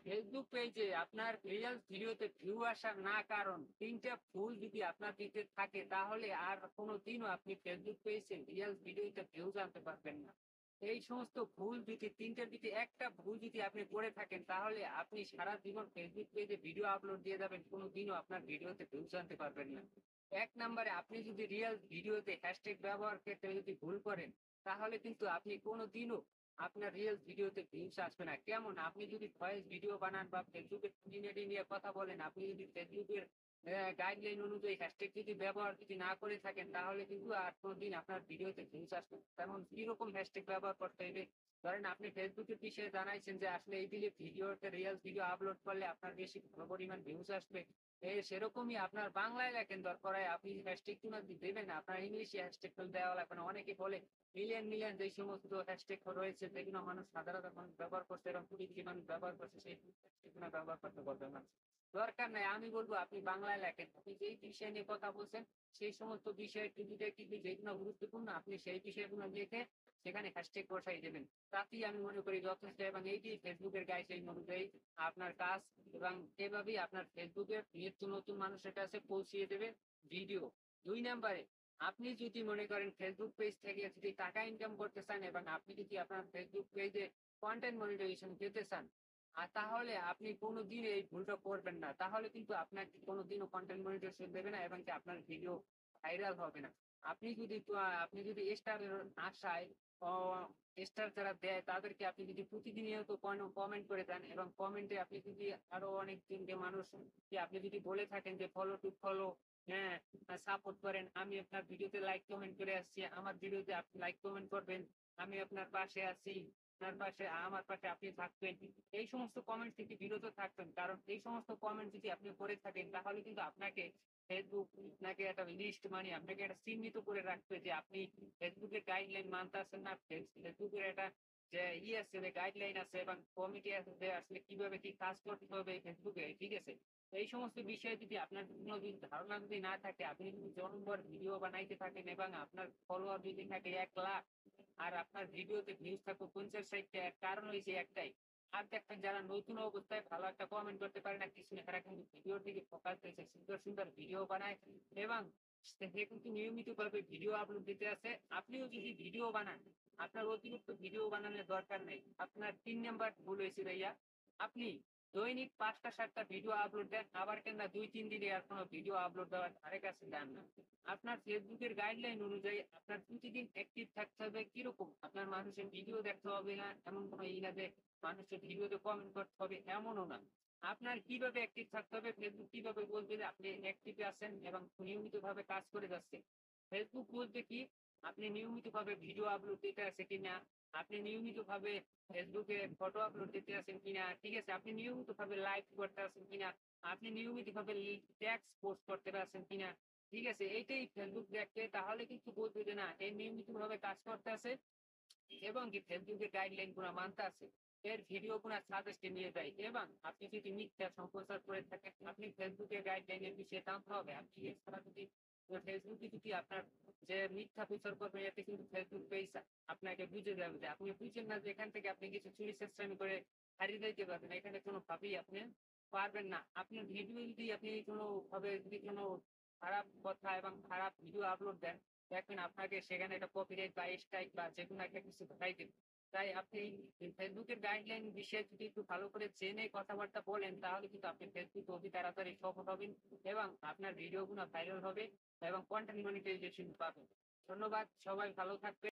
Facebook পেজে আপনার reels ভিডিওতে ভিউ আসার না কারণ ৩টা ভুল যদি আপনার দিকে থাকে তাহলে আর কোনোদিনও আপনি ফেসবুক পেজে রিলস ভিডিওতে ভিউজ আনতে পারবেন না। এই সমস্ত ভুল যদি ৩টার ভিতরে একটা ভুল যদি আপনি করে থাকেন তাহলে আপনি সারা জীবন ফেসবুক পেজে ভিডিও আপলোড দিয়ে যাবেন, কোনোদিনও আপনার ভিডিওতে ভিউজ আনতে পারবেন না। ১ নাম্বারে আপনি যদি রিলস ভিডিওতে হ্যাশট্যাগ ব্যবহার ক্ষেত্রে যদি ভুল করেন তাহলে কিন্তু আপনি কোনোদিনও আপনার রিলস ভিডিওতে ভিউজ আসবে না। কেমন? আপনি যদি ভয়েস ভিডিও বানান বা ফেসবুকে খুঁটিনাটি নিয়ে কথা বলেন, আপনি যদি ফেসবুকের গাইডলাইন অনুযায়ী হ্যাশট্যাগ যদি ব্যবহার যদি না করে থাকেন, তাহলে কিন্তু আর কোনদিন আপনার ভিডিওতে ভিউজ আসবে না। তেমন কিরকম হ্যাশট্যাগ ব্যবহার করতে হইবে? ধরেন আপনি ফেসবুকের বিষয়ে জানাইছেন যে আসলে এই দিলে ভিডিওতে রিলস ভিডিও আপলোড করলে আপনার বেশি ভালো পরিমাণ ভিউজ আসবে। সেরকমই আপনার বাংলায় লেখেন দরকার হয় আপনি হ্যাশট্যাগ গুলো দিবেন না। আপনার ইংলিশে হ্যাশট্যাগ গুলো দেওয়া লাগবে না। অনেকে বলে মিলিয়ন যে সমস্ত হ্যাশট্যাগ রয়েছে যেগুলো মানুষ সাধারণত মানুষ ব্যবহার করছে এবং কোটি কোটি মানুষ ব্যবহার করছে সেই হ্যাশট্যাগ গুলো ব্যবহার করতে বলবে মানুষ। দরকার নাই। আমি বলব আপনি বাংলায় লেখেন। আপনি যেই বিষয় নিয়ে কথা বলছেন সেই সমস্ত বিষয় টিভিতে কিন্তু যেগুলো গুরুত্বপূর্ণ আপনি সেই বিষয়গুলো লিখে সেখানে হ্যাশট্যাগ বসাই দেবেন। তাতেই আমি মনে করি যথেষ্ট এবং এইটি ফেসবুকের গাইডলাইন অনুযায়ী আপনার কাজ এবং এভাবেই আপনার ফেসবুকের নিত্য নতুন মানুষের কাছে পৌঁছিয়ে দেবে ভিডিও। ২ নাম্বারে আপনি যদি মনে করেন ফেসবুক পেজ থেকে যদি টাকা ইনকাম করতে চান এবং আপনি যদি আপনার ফেসবুক পেজে কনটেন্ট মনিটাইজেশন পেতে চান, তাহলে আপনি কোনদিন এই ভুলটা করবেন না। তাহলে কিন্তু আপনাকে কোনদিনও কনটেন্ট মনিটাইজেশন দেবে না এবং কি আপনার ভিডিও ভাইরাল হবে না। আপনি যদি স্টারের আশায় অ স্টার যারা দেয় তাদেরকে আপনি যদি প্রতিনিয়ত কমেন্ট করে দেন এবং কমেন্টে আপনি যদি আরো অনেক ৩ টে মানুষকে আপনি যদি বলে থাকেন যে ফলো টু ফলো, হ্যাঁ, সাপোর্ট করেন। আমি আপনার ভিডিওতে লাইক কমেন্ট করে আসছি। আমার ভিডিওতে আপনি লাইক কমেন্ট করবেন। আমি আপনার পাশে আছি। আমার পাশে আপনি থাকবেন। এই সমস্ত কমেন্ট থেকে বিরত থাকবেন। কারণ এই সমস্ত কমেন্ট যদি আপনি করে থাকেন তাহলে কিন্তু আপনাকে ফেসবুক আপনাকে একটা লিস্ট মানে আপনাকে একটা চিহ্নিত করে রাখবে যে আপনি ফেসবুকের গাইডলাইন মানতেছেন না। ফেসবুকের একটা যে আছে যে গাইডলাইন আছে এবং কমিটি আছে যে আসলে কিভাবে কি কাজ করতে হবে ফেসবুকে, ঠিক আছে? এই সমস্ত বিষয়ে যদি আপনার কোনদিন ধারণা যদি না থাকে, আপনি যদি জনগণ ভিডিও বানাইতে থাকেন এবং আপনার ফলোয়ার যদি থাকে ১,০০,০০০ আর আপনার ভিডিওতে ভিউজ থাকবে ৫০-৬০টা, এর কারণ হইছে একটাই। আর দেখবেন যারা নতুন অবস্থায় ভালো একটা কমেন্ট করতে পারে না কিছু না, তারা কিন্তু ভিডিওর দিকে ফোকাস দিয়েছে। সুন্দর, সুন্দর ভিডিও বানায় এবং সে কিন্তু নিয়মিতভাবে ভিডিও আপলোড দিতে আছে। আপনিও যদি ভিডিও বানান, আপনার অতিরিক্ত ভিডিও বানানোর দরকার নেই। আপনার ৩ নাম্বার ভুল হইছে ভাইয়া। আপনি দৈনিক ৫টা ৭টা ভিডিও আপলোড দেন, আবার কিংবা ২-৩ দিনে আর কোন ভিডিও আপলোড দেওয়ার ধারে কাছে যান না। আপনার ফেসবুকের গাইডলাইন অনুযায়ী আপনার প্রতিদিন অ্যাক্টিভ থাকতে হবে কিরকম? আপনার মানুষের ভিডিও দেখতে হবে না, এমন কোন না যে মানুষের ভিডিওতে কমেন্ট করতে হবে এমনও না। আপনার কিভাবে অ্যাক্টিভ থাকতে হবে, ফেসবুক কিভাবে বলবে যে আপনি অ্যাক্টিভে আছেন এবং নিয়মিতভাবে কাজ করে যাচ্ছেন। ফেসবুক বলতে কি আপনি নিয়মিতভাবে ভিডিও আপলোড দিতে আছে কিনা, আপনি নিয়মিতভাবে ফেসবুকে ফটো আপলোড দিতে আছেন কিনা, ঠিক আছে? আপনি নিয়মিতভাবে লাইভ করতে আছেন কিনা, আপনি নিয়মিতভাবে ট্যাগস পোস্ট করতে পারছেন কিনা, ঠিক আছে? এইটাই ফেসবুক দেখবে তাহলে কিন্তু বলবে যে না এ নিয়মিতভাবে কাজ করতে আছে এবং কি ফেসবুকের গাইডলাইন গুলা মানতে আছে। এর ভিডিও গুলা সাজেস্টে নিয়ে যায় এবং আপনি যদি মিথ্যা সম্প্রচার করে থাকেন, আপনি ফেসবুকের গাইডলাইনের বিষয়ে জানতে হবে। আপনি এছাড়া যদি ফেসবুকে যদি আপনার যে মিথ্যা প্রচার করবেন এতে কিন্তু ফেসবুক পেজ আপনাকে বুঝে যাবে যে আপনি বুঝেন না যে এখান থেকে আপনি কিছু চুরি চেষ্টামি করে হারিয়ে যাইতে পারবেন। এখানে কোনোভাবেই আপনি পারবেন না। আপনার ভিডিও যদি আপনি কোনোভাবে যদি কোনো খারাপ কথা এবং খারাপ ভিডিও আপলোড দেন, দেখবেন আপনাকে সেখানে একটা কপিরাইট বা স্ট্রাইক বা যেকোনো একটা কিছু ধরাই দেবে। তাই আপনি ফেসবুকের গাইডলাইন বিষয়ে যদি একটু ভালো করে জেনে কথাবার্তা বলেন তাহলে কিন্তু আপনি ফেসবুকে অতি তাড়াতাড়ি সফল হবেন এবং আপনার ভিডিও গুলো ভাইরাল হবে এবং কনটেন্ট মনিটাইজেশন পাবেন। ধন্যবাদ। সবাই ভালো থাকবেন।